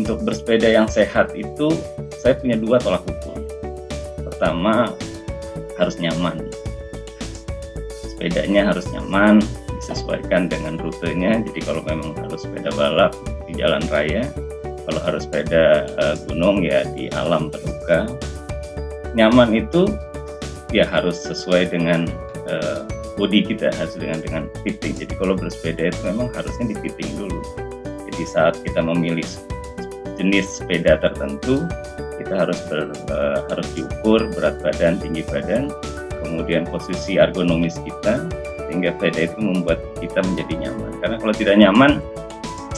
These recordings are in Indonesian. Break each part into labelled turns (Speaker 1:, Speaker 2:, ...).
Speaker 1: untuk bersepeda yang sehat itu saya punya 2 tolak ukur. Pertama, harus nyaman. Sepedanya harus nyaman, disesuaikan dengan rutenya. Jadi kalau memang harus sepeda balap di jalan raya, kalau harus sepeda gunung ya di alam terbuka. Nyaman itu ya harus sesuai dengan body kita, harus dengan fitting. Jadi kalau bersepeda itu memang harusnya di fitting dulu. Jadi saat kita memilih jenis sepeda tertentu, kita harus diukur berat badan, tinggi badan, kemudian posisi ergonomis kita, sehingga sepeda itu membuat kita menjadi nyaman. Karena kalau tidak nyaman,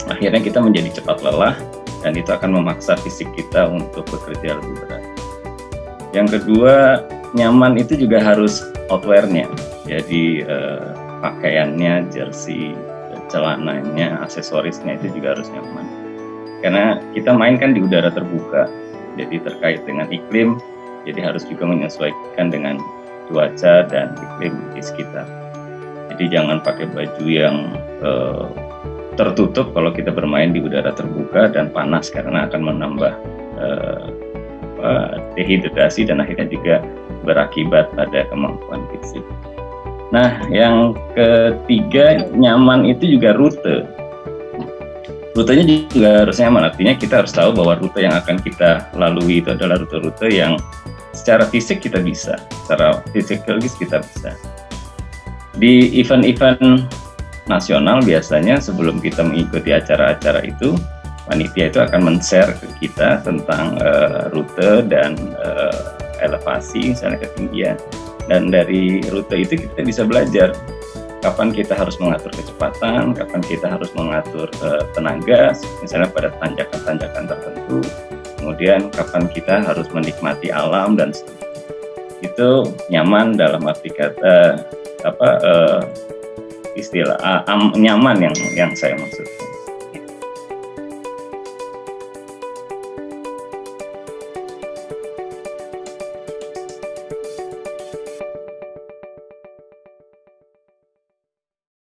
Speaker 1: akhirnya kita menjadi cepat lelah, dan itu akan memaksa fisik kita untuk bekerja lebih berat. Yang kedua, nyaman itu juga harus outwear-nya. Jadi pakaiannya, jersey, celananya, aksesorisnya itu juga harus nyaman. Karena kita main kan di udara terbuka, jadi terkait dengan iklim, jadi harus juga menyesuaikan dengan cuaca dan iklim di sekitar. Jadi jangan pakai baju yang tertutup kalau kita bermain di udara terbuka dan panas, karena akan menambah dehidrasi dan akhirnya juga berakibat pada kemampuan fisik. Nah, yang ketiga, nyaman itu juga rute. Rutenya juga harus nyaman, artinya kita harus tahu bahwa rute yang akan kita lalui itu adalah rute-rute yang secara fisik kita bisa, secara fisiologis kita bisa. Di event-event nasional biasanya sebelum kita mengikuti acara-acara itu, panitia itu akan men-share ke kita tentang rute dan elevasi, misalnya ketinggian. Dan dari rute itu kita bisa belajar kapan kita harus mengatur kecepatan, kapan kita harus mengatur tenaga, misalnya pada tanjakan-tanjakan tertentu, kemudian kapan kita harus menikmati alam, dan itu nyaman dalam arti kata istilah nyaman yang saya maksud.